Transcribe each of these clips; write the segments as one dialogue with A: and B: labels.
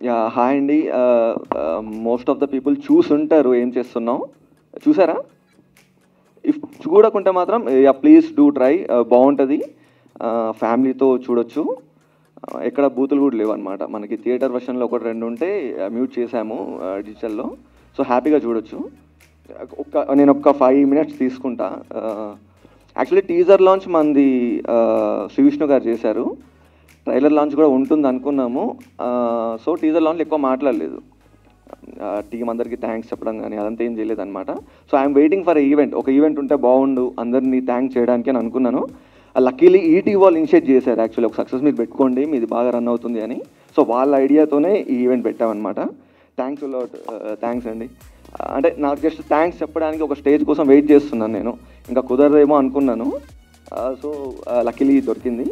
A: Yeah hi అండి. Most of the people చూసుంటారు ఏం చేస్తున్నాం. చూసారా? ఇఫ్ చూడకుంటే మాత్రం యా ప్లీజ్ డూ ట్రై. బాగుంటుంది. ఫ్యామిలీతో చూడొచ్చు. ఎక్కడ బూతులు కూడా లేవన్నమాట. మనకి థియేటర్ వర్షన్లో ఒకటి రెండు ఉంటే మ్యూట్ చేశాము డిజిటల్లో. సో హ్యాపీగా చూడొచ్చు. నేను ఒక 5 minutes తీసుకుంటా. యాక్చువల్లీ టీజర్ లాంచ్ మంది శ్రీ విష్ణు గారు చేశారు. ట్రైలర్ లాంచ్ కూడా ఉంటుంది అనుకున్నాము. సో టీజర్ లాంచ్ ఎక్కువ మాట్లాడలేదు. టీం అందరికీ థ్యాంక్స్ చెప్పడం కానీ అదంతా ఏం చేయలేదు అనమాట. So I'm waiting for event. ఒక ఈవెంట్ ఉంటే బాగుండు అందరినీ థ్యాంక్స్ చేయడానికి అని అనుకున్నాను. లక్కీలీ ఈటీ వాళ్ళు ఇనిషియేట్ చేశారు. యాక్చువల్లీ ఒక సక్సెస్ మీరు పెట్టుకోండి, మీది బాగా రన్ అవుతుంది అని. సో వాళ్ళ ఐడియాతోనే ఈ ఈవెంట్ పెట్టామన్నమాట. Thanks lot. థ్యాంక్స్ అండి. అంటే నాకు జస్ట్ థ్యాంక్స్ చెప్పడానికి ఒక స్టేజ్ కోసం వెయిట్ చేస్తున్నాను. నేను ఇంకా కుదరదేమో అనుకున్నాను. సో లక్కీలీ దొరికింది.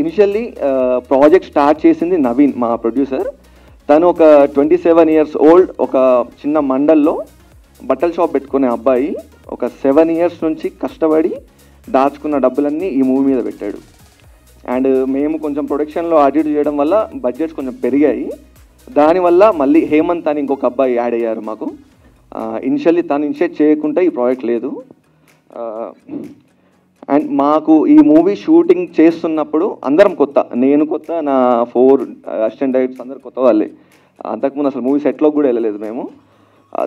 A: ఇనిషియల్లీ ప్రాజెక్ట్ స్టార్ట్ చేసింది నవీన్, మా ప్రొడ్యూసర్. తను ఒక 27 years old, ఒక చిన్న మండల్లో బట్టల షాప్ పెట్టుకునే అబ్బాయి ఒక 7 years నుంచి కష్టపడి దాచుకున్న డబ్బులన్నీ ఈ మూవీ మీద పెట్టాడు. అండ్ మేము కొంచెం ప్రొడక్షన్లో అడిట్ చేయడం వల్ల బడ్జెట్స్ కొంచెం పెరిగాయి. దానివల్ల మళ్ళీ హేమంత్ అని ఇంకొక అబ్బాయి యాడ్ అయ్యారు మాకు. ఇనిషియల్లీ తను ఇనిషియేట్ చేయకుంటే ఈ ప్రాజెక్ట్ లేదు. అండ్ మాకు ఈ మూవీ షూటింగ్ చేస్తున్నప్పుడు అందరం కొత్త, నేను కొత్త, నా 4 అసిస్టెంట్ డైరెక్టర్స్ అందరు కొత్త వాళ్ళే. అంతకుముందు అసలు మూవీ సెట్లోకి కూడా వెళ్ళలేదు మేము.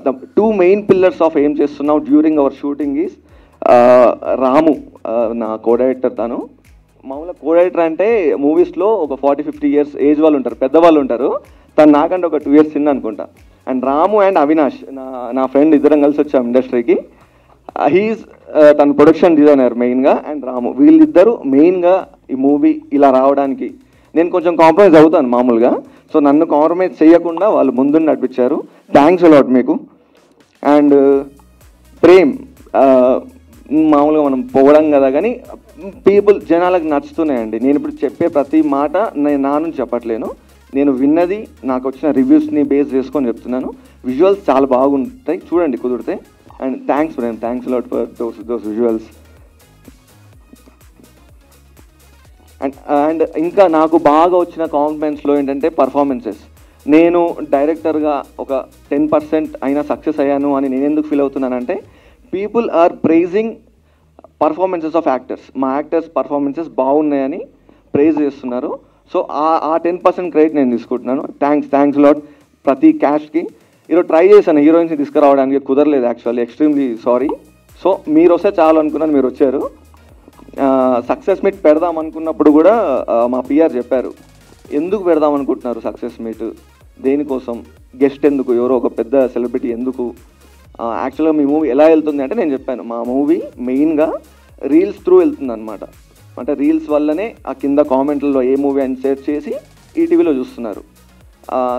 A: ద 2 main pillars ఆఫ్ ఏం చేస్తున్నాం డ్యూరింగ్ అవర్ షూటింగ్ ఈజ్ రాము, నా కో డైరెక్టర్. తను మామూలుగా కో డైరెక్టర్ అంటే మూవీస్లో ఒక 40-50 years ఏజ్ వాళ్ళు ఉంటారు, పెద్దవాళ్ళు ఉంటారు. తను నాకంటే ఒక 2 years చిన్న అనుకుంటా. అండ్ రాము అండ్ అవినాష్ నా ఫ్రెండ్, ఇద్దరం కలిసి వచ్చాం ఇండస్ట్రీకి. హీఈస్ తన ప్రొడక్షన్ డిజైనర్ మెయిన్గా. అండ్ రాము, వీళ్ళిద్దరూ మెయిన్గా ఈ మూవీ ఇలా రావడానికి. నేను కొంచెం కాంప్రమైజ్ అవుతాను మామూలుగా. సో నన్ను కాంప్రమైజ్ చేయకుండా వాళ్ళు ముందు నడిపించారు. థ్యాంక్స్ అలాట్ మీకు. అండ్ ప్రేమ్, మామూలుగా మనం పోవడం కదా, కానీ పీపుల్ జనాలకు నచ్చుతున్నాయండి. నేను ఇప్పుడు చెప్పే ప్రతి మాట నేను నా నుంచి చెప్పట్లేను, నేను విన్నది, నాకు వచ్చిన రివ్యూస్ని బేస్ చేసుకొని చెప్తున్నాను. విజువల్స్ చాలా బాగుంటాయి, చూడండి కుదిరితే. And thanks Prem, thanks a lot for those visuals. And ఇంకా నాకు బాగా వచ్చిన కాంప్లిమెంట్స్లో ఏంటంటే పర్ఫార్మెన్సెస్. నేను డైరెక్టర్గా ఒక 10% అయినా సక్సెస్ అయ్యాను అని నేను ఎందుకు ఫీల్ అవుతున్నానంటే, people are praising performances of actors. మా యాక్టర్స్ పర్ఫార్మెన్సెస్ బాగున్నాయని ప్రైజ్ చేస్తున్నారు. సో ఆ 10% క్రెడిట్ నేను తీసుకుంటున్నాను. థ్యాంక్స్ లాట్ ప్రతి క్యాస్ట్కి. ఈరోజు ట్రై చేశాను హీరోయిన్స్ని తీసుకురావడానికి, కుదరలేదు యాక్చువల్లీ, ఎక్స్ట్రీమ్లీ సారీ. సో మీరు వస్తే చాలు అనుకున్నాను, మీరు వచ్చారు. సక్సెస్ మీట్ పెడదాం అనుకున్నప్పుడు కూడా మా పిఆర్ చెప్పారు, ఎందుకు పెడదాం అనుకుంటున్నారు సక్సెస్ మీట్, దేనికోసం, గెస్ట్ ఎందుకు, ఎవరో ఒక పెద్ద సెలబ్రిటీ ఎందుకు. యాక్చువల్గా మీ మూవీ ఎలా వెళ్తుంది అంటే నేను చెప్పాను, మా మూవీ మెయిన్గా రీల్స్ త్రూ వెళ్తుంది అనమాట. అంటే రీల్స్ వల్లనే ఆ కింద కామెంట్లలో ఏ మూవీ అని సెర్చ్ చేసి ఈటీవీలో చూస్తున్నారు.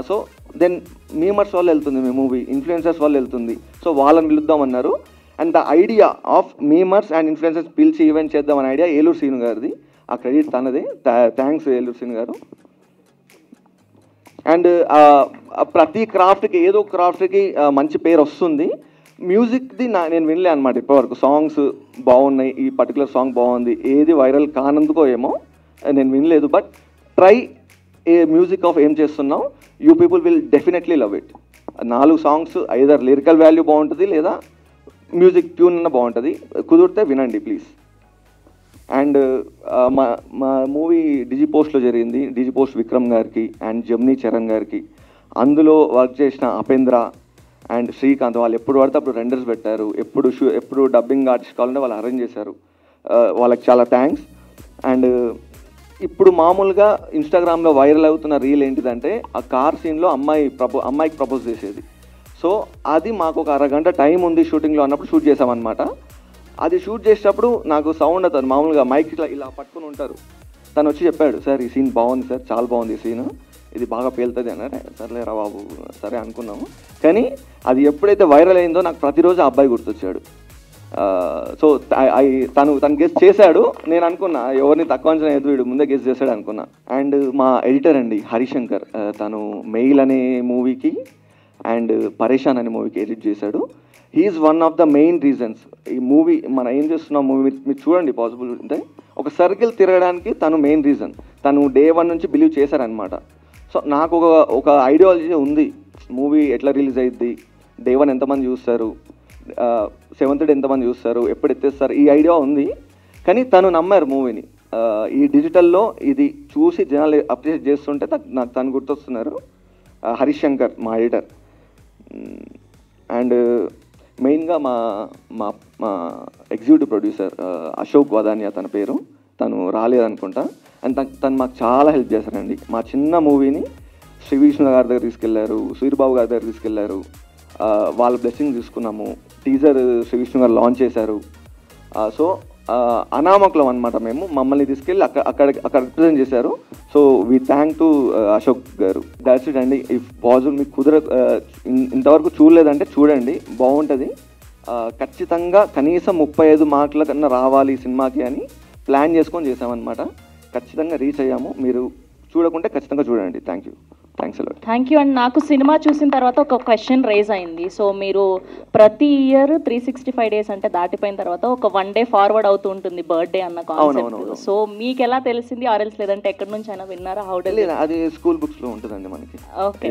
A: సో దెన్ మీమర్స్ వల్ల వెళ్తుంది మీ మూవీ, ఇన్ఫ్లుయెన్సర్స్ వల్ల వెళ్తుంది. సో వాళ్ళని పిలుద్దామన్నారు. And the idea of memers and influencers పిలిచి ఈవెంట్ చేద్దామని ఐడియా ఏలూరు సీను గారిది. ఆ క్రెడిట్ తనదే. థ్యాంక్స్ ఏలూరు సీను గారు. అండ్ ప్రతి క్రాఫ్ట్కి, ఏదో క్రాఫ్ట్కి మంచి పేరు వస్తుంది. మ్యూజిక్ది నేను వినలే అనమాట ఇప్పటివరకు. సాంగ్స్ బాగున్నాయి, ఈ పర్టికులర్ సాంగ్ బాగుంది, ఏది వైరల్ కానందుకో ఏమో నేను వినలేదు. But try A music of ఏం చేస్తున్నాం, you people will definitely love it. 4 songs either lyrical value బాగుంటుంది లేదా మ్యూజిక్ ట్యూన్ అన్న బాగుంటుంది. కుదిరితే వినండి ప్లీజ్. అండ్ మా మూవీ డిజిపోస్ట్లో జరిగింది. డిజిపోస్ట్ విక్రమ్ గారికి అండ్ జమ్నీ చరణ్ గారికి, అందులో వర్క్ చేసిన అపేంద్ర అండ్ శ్రీకాంత్, వాళ్ళు ఎప్పుడు పడితే అప్పుడు రెండర్స్ పెట్టారు. ఎప్పుడు డబ్బింగ్ ఆర్టిస్ట్ కావాలంటే వాళ్ళు అరేంజ్ చేశారు. వాళ్ళకి చాలా థ్యాంక్స్. అండ్ ఇప్పుడు మామూలుగా ఇన్స్టాగ్రామ్లో వైరల్ అవుతున్న రీల్ ఏంటిదంటే, ఆ కార్ సీన్లో అమ్మాయికి ప్రపోజ్ చేసేది. సో అది మాకు ఒక అరగంట టైం ఉంది షూటింగ్లో అన్నప్పుడు షూట్ చేసామన్నమాట. అది షూట్ చేసేటప్పుడు నాకు సౌండ్ అవుతుంది, మామూలుగా మైక్ ఇలా పట్టుకుని ఉంటారు. తను వచ్చి చెప్పాడు, సార్ ఈ సీన్ బాగుంది సార్, చాలా బాగుంది ఈ సీన్, ఇది బాగా పేలుతుంది అన్నాడు. సర్లేరా బాబు, సరే అనుకున్నాము. కానీ అది ఎప్పుడైతే వైరల్ అయిందో నాకు ప్రతిరోజు ఆ అబ్బాయి గుర్తొచ్చాడు. సో తను గెస్ట్ చేశాడు. నేను అనుకున్నా ఎవరిని తక్కువ అంచనా ఎదురు, వీడు ముందే గెస్ట్ చేశాడు అనుకున్నా. అండ్ మా ఎడిటర్ అండి హరిశంకర్, తను మెయిల్ అనే మూవీకి అండ్ పరేషాన్ అనే మూవీకి ఎడిట్ చేశాడు. He's one of the main reasons. ఈ మూవీ మనం ఏం చేస్తున్నాం మూవీ మీరు చూడండి, పాసిబుల్ ఉంటే ఒక సర్కిల్ తిరగడానికి తను మెయిన్ రీజన్. తను day 1 నుంచి బిలీవ్ చేశారనమాట. సో సో నాకు ఒక ఐడియాలజీ ఉంది, మూవీ ఎట్లా రిలీజ్ అయ్యిద్ది, డే 1 ఎంతమంది చూస్తారు, 7th డే ఎంతమంది చూస్తారు, ఎప్పుడు ఎత్తేస్తారు, ఈ ఐడియా ఉంది. కానీ తను నమ్మారు మూవీని. ఈ డిజిటల్లో ఇది చూసి జనాలు అప్రిషియేట్ చేస్తుంటే నాకు తను గుర్తొస్తున్నారు. హరీష్ శంకర్ మా ఎడిటర్. అండ్ మెయిన్గా మా మా మా ఎగ్జిక్యూటివ్ ప్రొడ్యూసర్ అశోక్ వదానియా తన పేరు, తను రాలేదనుకుంటా. అండ్ తను మాకు చాలా హెల్ప్ చేశారండి. మా చిన్న మూవీని శ్రీ విష్ణు గారి దగ్గర తీసుకెళ్లారు, సూర్యబాబు గారి దగ్గర తీసుకెళ్లారు. వాళ్ళ బ్లెస్సింగ్ తీసుకున్నాము. టీజర్ శ్రీ విష్ణు గారు లాంచ్ చేశారు. సో అనామకులం అనమాట మేము. మమ్మల్ని తీసుకెళ్ళి అక్కడ రిప్రజెంట్ చేశారు. So we thank to Ashok garu. That's it అండి. ఇఫ్ పాజిబుల్ మీకు ఇంతవరకు చూడలేదంటే చూడండి, బాగుంటుంది. ఖచ్చితంగా కనీసం 35 మార్కుల కన్నా రావాలి ఈ సినిమాకి అని ప్లాన్ చేసుకొని చేసామన్నమాట. ఖచ్చితంగా రీచ్ అయ్యాము. మీరు చూడకుంటే ఖచ్చితంగా చూడండి. Thanks a lot.
B: Thank you. And నాకు సినిమా చూసిన తర్వాత ఒక క్వశ్చన్ రేజ్ అయింది. సో మీరు ప్రతి ఇయర్ 365 days అంటే దాటిపోయిన తర్వాత ఒక 1 day ఫార్వర్డ్ అవుతూ ఉంటుంది బర్త్డే అన్న కాన్సెప్ట్. సో మీకు ఎలా తెలిసింది, ఆర్ఎల్స్ లేదంటే ఎక్కడి నుంచి అయినా విన్నారా? How does it?
A: అది స్కూల్ బుక్స్ లో ఉంటుందండి మనకి.
B: ఓకే,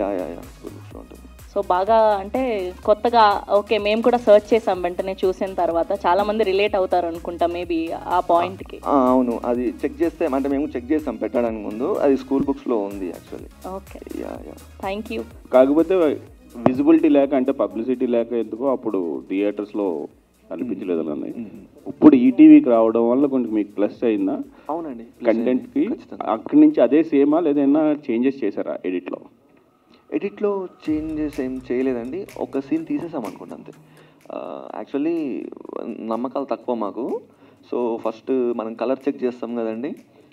A: స్కూల్ బుక్స్ లో ఉంటుంది.
B: సో బాగా అంటే కొత్తగా ఓకే, మేము కూడా సర్చ్ చేసాం వెంటనే చూసిన తర్వాత. చాలా మంది రిలేట్ అవుతారు అనుకుంటా మేబీ ఆ పాయింట్కి.
A: అవును, అది చెక్ చేస్తే అంటే మేము చెక్ చేసాం పెట్టడానికి ముందు, అది స్కూల్ బుక్స్లో ఉంది యాక్చువల్లీ.
B: Okay, thank you.
C: కాకపోతే విజిబిలిటీ లేక అంటే పబ్లిసిటీ లేక ఎందుకో అప్పుడు థియేటర్స్లో అనిపించలేదు అన్నది. ఇప్పుడు ఈటీవీకి రావడం వల్ల కొంచెం మీకు ప్లస్ అయిందా?
A: అవునండి,
C: కంటెంట్కి. అక్కడి నుంచి అదే సేమా లేదైనా చేంజెస్ చేశారా ఎడిట్లో?
A: ఎడిట్లో చేంజెస్ ఏం చేయలేదండి. ఒక సీన్ తీసేసాం అనుకుంటా అంతే. యాక్చువల్లీ నమ్మకాలు తక్కువ మాకు. సో ఫస్ట్ మనం కలర్ చెక్ చేస్తాం కదండి.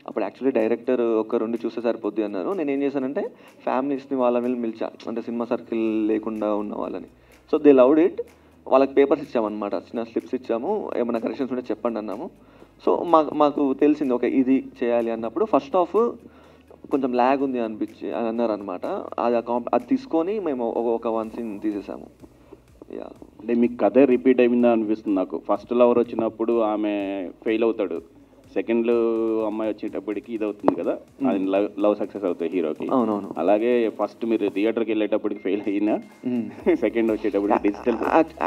A: అప్పుడు యాక్చువల్లీ డైరెక్టర్ ఒక 2 చూస్తే సరిపోద్ది అన్నారు. నేను ఏం చేశానంటే ఫ్యామిలీస్ని వాళ్ళని పిలిచా, అంటే సినిమా సర్కిల్ లేకుండా ఉన్న వాళ్ళని. So they loved it. వాళ్ళకి పేపర్స్ ఇచ్చామన్నమాట, చిన్న స్లిప్స్ ఇచ్చాము, ఏమైనా కరెక్షన్స్ ఉంటే చెప్పండి అన్నాము. సో మాకు తెలిసింది ఓకే ఇది చేయాలి అన్నప్పుడు ఫస్ట్ హాఫ్ కొంచెం ల్యాగ్ ఉంది అని అన్నారు అనమాట. అది తీసుకొని మేము ఒక 1 scene తీసేసాము.
C: అంటే మీకు కథ రిపీట్ అయిందా అనిపిస్తుంది నాకు. ఫస్ట్ లవర్ వచ్చినప్పుడు ఆమె ఫెయిల్ అవుతాడు, సెకండ్ అమ్మాయి వచ్చేటప్పటికి ఇది అవుతుంది కదా, అది లవ్ సక్సెస్ అవుతాయి హీరోకి.
A: అవునవును.
C: అలాగే ఫస్ట్ మీరు థియేటర్కి వెళ్ళేటప్పటికి ఫెయిల్ అయినా సెకండ్ వచ్చేటప్పటికి డిజిటల్.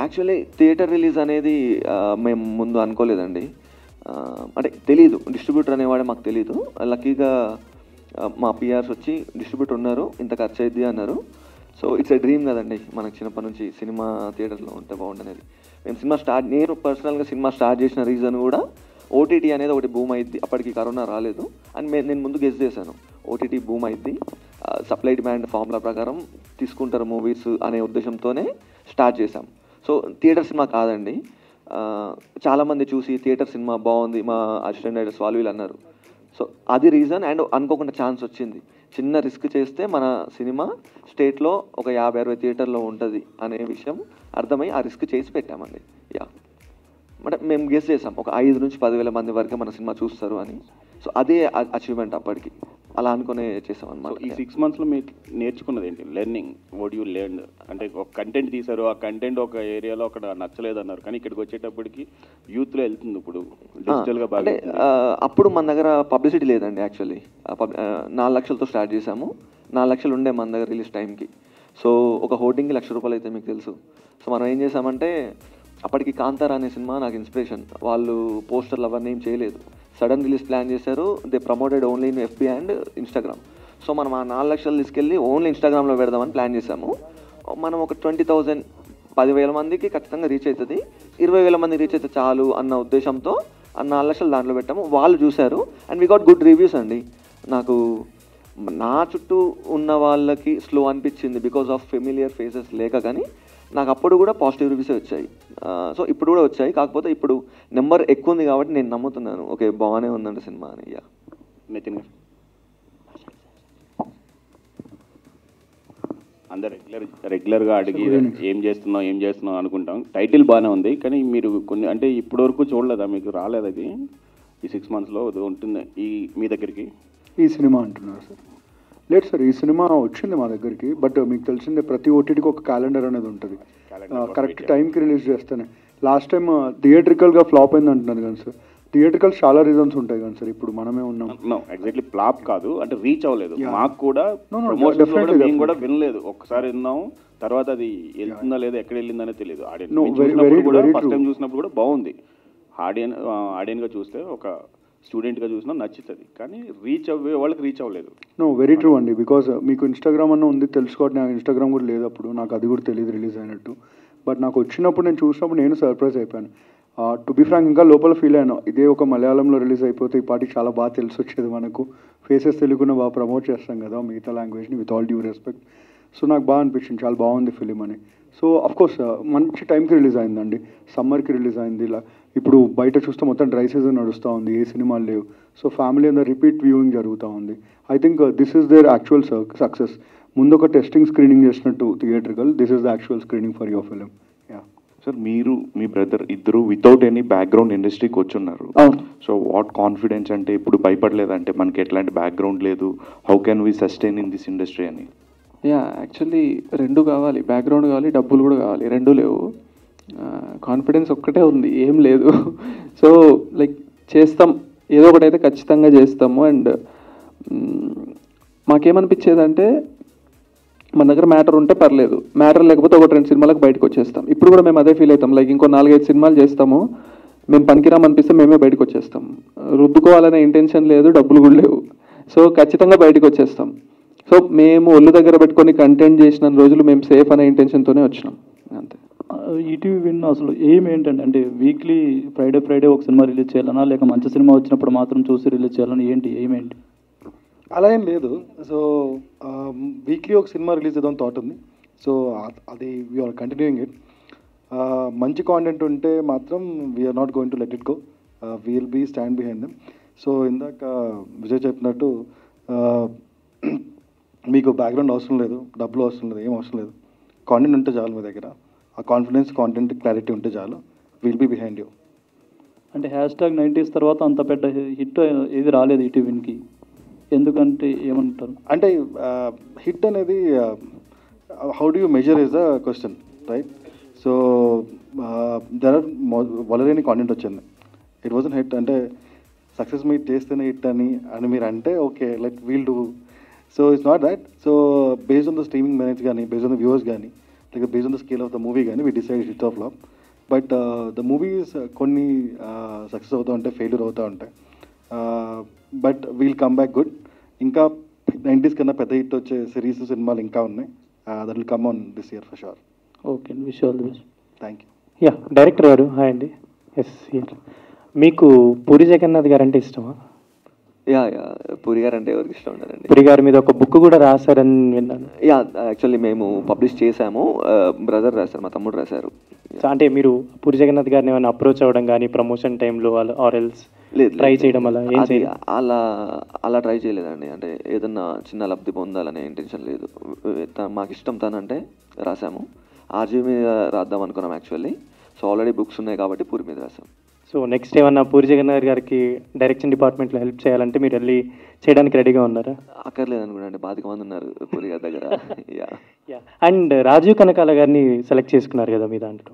A: యాక్చువల్లీ థియేటర్ రిలీజ్ అనేది మేము ముందు అనుకోలేదండి. అంటే తెలీదు, డిస్ట్రిబ్యూటర్ అనేవాడే మాకు తెలీదు. లక్కీగా మా పిఆర్స్ వచ్చి డిస్ట్రిబ్యూటర్ ఉన్నారు, ఇంత ఖర్చు అయింది అన్నారు. సో ఇట్స్ ఎ డ్రీమ్ కదండి మనకి చిన్నప్పటి నుంచి సినిమా థియేటర్లో ఉంటే బాగుండనేది. నేను పర్సనల్గా సినిమా స్టార్ట్ చేసిన రీజన్ కూడా ఓటీటీ అనేది ఒకటి బూమ్ అయింది. అప్పటికి కరోనా రాలేదు అని నేను ముందు గెస్ చేశాను. ఓటీటీ బూమ్ అయింది, సప్లై డిమాండ్ ఫార్ములా ప్రకారం తీసుకుంటారు మూవీస్ అనే ఉద్దేశంతోనే స్టార్ట్ చేశాం. సో థియేటర్ సినిమా కాదండి. చాలామంది చూసి థియేటర్ సినిమా బాగుంది, మా అసిస్టెంట్ డైరెక్టర్స్ వాళ్ళు వీళ్ళు అన్నారు. సో అది రీజన్. అండ్ అనుకోకుండా ఛాన్స్ వచ్చింది. చిన్న రిస్క్ చేస్తే మన సినిమా స్టేట్లో ఒక 50-60 థియేటర్లో ఉంటుంది అనే విషయం అర్థమై ఆ రిస్క్ చేసి పెట్టామండి. అంటే మేము గెస్ చేసాం ఒక 5 నుంచి 10,000 మంది వరకే మన సినిమా చూస్తారు అని. సో అదే అచీవ్మెంట్ అప్పటికి, అలా అనుకునే చేసాం అనమాట.
C: ఈ 6 monthsలో మీరు నేర్చుకున్నది ఏంటి? Learning, what you learn? అంటే ఒక కంటెంట్ తీశారు, ఆ కంటెంట్ ఒక ఏరియాలో అక్కడ నచ్చలేదు అన్నారు, కానీ ఇక్కడికి వచ్చేటప్పటికి యూత్లో వెళ్తుంది, ఇప్పుడు డిజిటల్గా బాగా.
A: అప్పుడు మన దగ్గర పబ్లిసిటీ లేదండి. యాక్చువల్లీ 4 లక్షలతో స్టార్ట్ చేసాము. 4 లక్షలు ఉండే మన దగ్గర రిలీజ్ టైంకి. సో ఒక హోర్డింగ్కి ₹1,00,000 అయితే మీకు తెలుసు. సో మనం ఏం చేసామంటే అప్పటికి కాంతారా అనే సినిమా నాకు ఇన్స్పిరేషన్. వాళ్ళు పోస్టర్లు అవన్నీ ఏం చేయలేదు, సడన్ రిలీజ్ ప్లాన్ చేశారు. They promoted only in FB and Instagram. So మనం ఆ 4 లక్షలు తీసుకెళ్ళి ఓన్లీ ఇన్స్టాగ్రామ్లో పెడదామని ప్లాన్ చేసాము. మనం ఒక 20,000 10,000 మందికి ఖచ్చితంగా రీచ్ అవుతుంది, 20,000 మంది రీచ్ అయితే చాలు అన్న ఉద్దేశంతో ఆ 4 లక్షలు దాంట్లో పెట్టాము. వాళ్ళు చూశారు and we got good reviews అండి. నాకు నా చుట్టూ ఉన్న వాళ్ళకి స్లో అనిపించింది బికాస్ ఆఫ్ ఫెమిలియర్ ఫేసెస్ లేక, కానీ నాకు అప్పుడు కూడా పాజిటివ్ రివ్యూసే వచ్చాయి. సో ఇప్పుడు కూడా వచ్చాయి, కాకపోతే ఇప్పుడు నెంబర్ ఎక్కువ ఉంది కాబట్టి నేను నమ్ముతున్నాను ఓకే బాగానే ఉందండి సినిమా అని.
C: నితిన్ గారు, అందరు రెగ్యులర్గా అడిగి ఏం చేస్తున్నావు అనుకుంటాం. టైటిల్ బాగానే ఉంది, కానీ మీరు కొన్ని అంటే ఇప్పటివరకు చూడలేదా, మీకు రాలేదు అది ఈ 6 monthsలో ఉంటుంది ఈ మీ దగ్గరికి?
D: ఈ సినిమా అంటున్నారు సార్? లేదు సార్, ఈ సినిమా వచ్చింది మా దగ్గరికి. బట్ మీకు తెలిసిందే ప్రతి ఓటీటీకి ఒక క్యాలెండర్ అనేది ఉంటుంది, కరెక్ట్ టైంకి రిలీజ్ చేస్తేనే. లాస్ట్ టైం థియేట్రికల్గా ఫ్లాప్ అయింది అంటున్నారు కానీ సార్, థియేట్రికల్స్ చాలా రీజన్స్ ఉంటాయి కానీ సార్, ఇప్పుడు మనమే ఉన్నాం.
C: ఎగ్జాక్ట్లీ ఫ్లాప్ కాదు అంటే రీచ్ అవ్వలేదు.
D: Yeah.
C: మాకు కూడా
D: No,
C: ప్రమోషన్
D: definitely,
C: మేము కూడా
D: definitely.
C: వినలేదు. ఒక్కసారి విన్నాం, తర్వాత అది వెళ్తుందా లేదా ఎక్కడ వెళ్ళిందనే తెలియదు.
D: No, very
C: first time
D: true.
C: చూసినప్పుడు కూడా బాగుంది. ఆడియన్గా చూస్తే ఒక స్టూడెంట్గా చూసినా నచ్చుతుంది, కానీ రీచ్ అవ్వే వాళ్ళకి రీచ్ అవ్వలేదు.
D: నో వెరీ ట్రూ అండి, బికాజ్ మీకు ఇన్స్టాగ్రామ్ అన్న ఉంది తెలుసుకోవడం, నాకు ఇన్స్టాగ్రామ్ కూడా లేదు అప్పుడు, నాకు అది కూడా తెలియదు రిలీజ్ అయినట్టు. బట్ నాకు వచ్చినప్పుడు నేను చూసినప్పుడు నేను సర్ప్రైజ్ అయిపోయాను. టు బి ఫ్రాంక్ ఇంకా లోపల ఫీల్ అయ్యాను, ఇదే ఒక మలయాళంలో రిలీజ్ అయిపోతే ఈ పాటికి చాలా బాగా తెలిసి వచ్చేది మనకు, ఫేసెస్ తెలుగున బాగా ప్రమోట్ చేస్తాం కదా మిగతా లాంగ్వేజ్ని, with all due respect. So నాకు బాగా అనిపించింది, చాలా బాగుంది ఫిలిం అని. సో అఫ్కోర్స్ మంచి టైంకి రిలీజ్ అయిందండి, సమ్మర్కి రిలీజ్ అయింది. ఇలా ఇప్పుడు బయట చూస్తే మొత్తం డ్రై సీజన్ నడుస్తూ ఉంది, ఏ సినిమాలు లేవు. సో ఫ్యామిలీ అందరూ రిపీట్ వ్యూయింగ్ జరుగుతూ ఉంది. I think this is their actual success. ముందు ఒక టెస్టింగ్ స్క్రీనింగ్ చేసినట్టు theatrical, this is the actual screening for your film. Yeah
E: sir, మీరు మీ బ్రదర్ ఇద్దరు వితౌట్ ఎనీ బ్యాక్గ్రౌండ్ ఇండస్ట్రీకి వచ్చున్నారు. సో వాట్ కాన్ఫిడెన్స్ అంటే ఇప్పుడు భయపడలేదంటే మనకి ఎట్లాంటి బ్యాక్గ్రౌండ్ లేదు, how can we sustain in this industry అని?
F: యా యాక్చువల్లీ రెండు కావాలి, బ్యాక్గ్రౌండ్ కావాలి, డబ్బులు కూడా కావాలి, రెండూ లేవు. కాన్ఫిడెన్స్ ఒక్కటే ఉంది, ఏం లేదు. సో లైక్ చేస్తాం, ఏదో ఒకటి అయితే ఖచ్చితంగా చేస్తాము. అండ్ మాకేమనిపించేదంటే మన దగ్గర మ్యాటర్ ఉంటే పర్లేదు, మ్యాటర్ లేకపోతే ఒకటి రెండు సినిమాలకు బయటకు వచ్చేస్తాం. ఇప్పుడు కూడా మేము అదే ఫీల్ అవుతాం, లైక్ ఇంకో 4-5 సినిమాలు చేస్తాము, మేము పనికిరామనిపిస్తే మేమే బయటకు వచ్చేస్తాం. రుద్దుకోవాలనే ఇంటెన్షన్ లేదు, డబ్బులు కూడా లేవు. సో ఖచ్చితంగా బయటకు వచ్చేస్తాం. సో మేము ఒళ్ళు దగ్గర పెట్టుకొని కంటెంట్ చేసిన రోజులు మేము సేఫ్ అనే ఇంటెన్షన్తోనే వచ్చినాం, అంతే.
G: ఈటీవీ విన్ అసలు ఏం ఏంటంటే, అంటే వీక్లీ ఫ్రైడే ఒక సినిమా రిలీజ్ చేయాలన్నా, లేక మంచి సినిమా వచ్చినప్పుడు మాత్రం చూసి రిలీజ్ చేయాలని ఏంటి ఏమేంటి?
H: అలా ఏం లేదు. సో వీక్లీ ఒక సినిమా రిలీజ్ చేద్దాం థాట్ ఉంది. సో అది వీఆర్ కంటిన్యూయింగ్ ఇట్. మంచి కాంటెంట్ ఉంటే మాత్రం we're not going to let it go, we'll be stand behind them. So ఇందాక విజయ్ చెప్పినట్టు మీకు బ్యాక్గ్రౌండ్ అవసరం లేదు, డబ్బులు అవసరం లేదు, ఏం అవసరం లేదు, కాంటెంట్ ఉంటే చాలు మీ దగ్గర. ఆ కాన్ఫిడెన్స్, కాంటెంట్ క్లారిటీ ఉంటే చాలు, విల్ బీ బిహైండ్ యూ.
G: అంటే #90s తర్వాత అంత పెద్ద హిట్ ఏది రాలేదు ఈటీవీకి, ఎందుకంటే ఏమంటారు?
H: అంటే హిట్ అనేది how do you measure is the question, right? So there are వలరేని కాంటెంట్ వచ్చింది, ఇట్ వాజన్ హిట్. అంటే సక్సెస్ మీట్ చేస్తేనే హిట్ అని మీరు అంటే okay, like we'll do. So it's not that. So based on the streaming merits కానీ, based on the viewers కానీ, లేక based on the scale of the movie కానీ, we decide hit of flop. But the movies కొన్ని success అవుతూ ఉంటాయి, failure అవుతూ ఉంటాయి. But we'll come back good. ఇంకా 90s కన్నా పెద్ద హిట్ వచ్చే సిరీస్ సినిమాలు ఇంకా ఉన్నాయి, that will come on this year for sure.
G: Okay, wish all the best.
H: Thank you.
I: Yeah director గారు హాయ్ అండి. Yes here. మీకు పూరి జగన్నాథ్ గారు అంటే ఇష్టమా?
A: యా పూరి గారు అంటే ఎవరికి ఇష్టం ఉండదండి.
I: పూరి గారి మీద ఒక బుక్ కూడా రాశారని విన్నాను.
A: యా యాక్చువల్లీ మేము పబ్లిష్ చేశాము, బ్రదర్ రాశారు, మా తమ్ముడు రాశారు.
I: అంటే మీరు పూరి జగన్నాథ్ గారిని ఏమైనా అప్రోచ్ అవ్వడం కానీ ప్రమోషన్ టైంలో ఆర్ ఎల్స్
A: లేదు
I: ట్రై చేయడం అలా ఏం చేయలేదు?
A: అలా ట్రై చేయలేదండి. అంటే ఏదన్నా చిన్న లబ్ధి పొందాలనే ఇంటెన్షన్ లేదు. మాకు ఇష్టం తనంటే రాసాము. ఆర్జీ మీద రాద్దాం అనుకున్నాం యాక్చువల్లీ. సో ఆల్రెడీ బుక్స్ ఉన్నాయి కాబట్టి పూరి మీద రాసాం.
I: సో నెక్స్ట్ ఏమన్నా పూరి జగన్నాథ్ గారికి డైరెక్షన్ డిపార్ట్మెంట్లో హెల్ప్ చేయాలంటే మీరు వెళ్ళి చేయడానికి రెడీగా ఉన్నారా?
A: అక్కర్లేదు అనుకోండి, బాధిక మంది ఉన్నారు పూరి గారి దగ్గర.
I: యా అండ్ రాజీవ్ కనకాల గారిని సెలెక్ట్ చేసుకున్నారు కదా మీ దాంట్లో.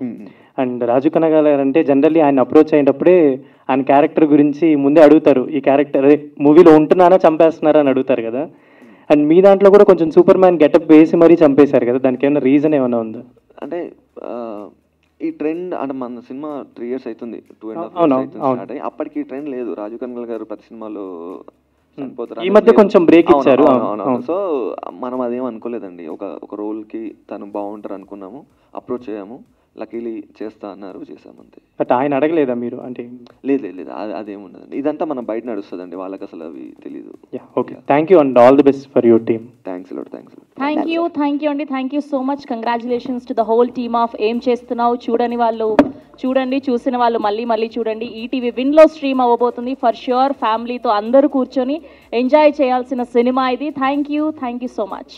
I: అండ్ రాజీవ్ కనకాల గారు అంటే జనరల్లీ ఆయన అప్రోచ్ అయినప్పుడే ఆయన క్యారెక్టర్ గురించి ముందే అడుగుతారు, ఈ క్యారెక్టర్ మూవీలో ఉంటున్నారా చంపేస్తున్నారా అని అడుగుతారు కదా. అండ్ మీ దాంట్లో కూడా కొంచెం సూపర్ మ్యాన్ గెటప్ వేసి మరీ చంపేశారు కదా, దానికి ఏమైనా రీజన్ ఏమైనా ఉందా?
A: అంటే ఈ ట్రెండ్ అంటే మన సినిమా 3 years అవుతుంది, 2.5 years స్టార్ట్ అయ్యి. అప్పటికి ఈ ట్రెండ్ లేదు. రాజీవ్ కనకాల గారు ప్రతి సినిమాలో
I: ఈ మధ్య కొంచెం బ్రేక్ ఇచ్చారు.
A: సో మనం అదేం అనుకోలేదండి. ఒక రోల్కి తను బాగుంటారు అనుకున్నాము, అప్రోచ్ అయ్యాము, లక్కీలీ చేస్తా అన్నారు, చేసాము అంతే.
I: బట్ ఆయన అడగలేదా మీరు? అంటే
A: లేదు అదేముండదండి. ఇదంతా మనం బయట నడుస్తుందండి, వాళ్ళకి అసలు అవి తెలీదు.
I: Okay, thank you and all the best for your team.
A: Thanks lot.
B: Thank you అండి. Thank you so much. Congratulations to the whole team of ఏం చేస్తున్నావు. చూడని వాళ్ళు చూడండి, చూసిన వాళ్ళు మళ్ళీ చూడండి. ఈటీవీ విన్లో స్ట్రీమ్ అవ్వబోతుంది ఫర్ ష్యూర్. ఫ్యామిలీతో అందరూ కూర్చొని ఎంజాయ్ చేయాల్సిన సినిమా ఇది. Thank you so much.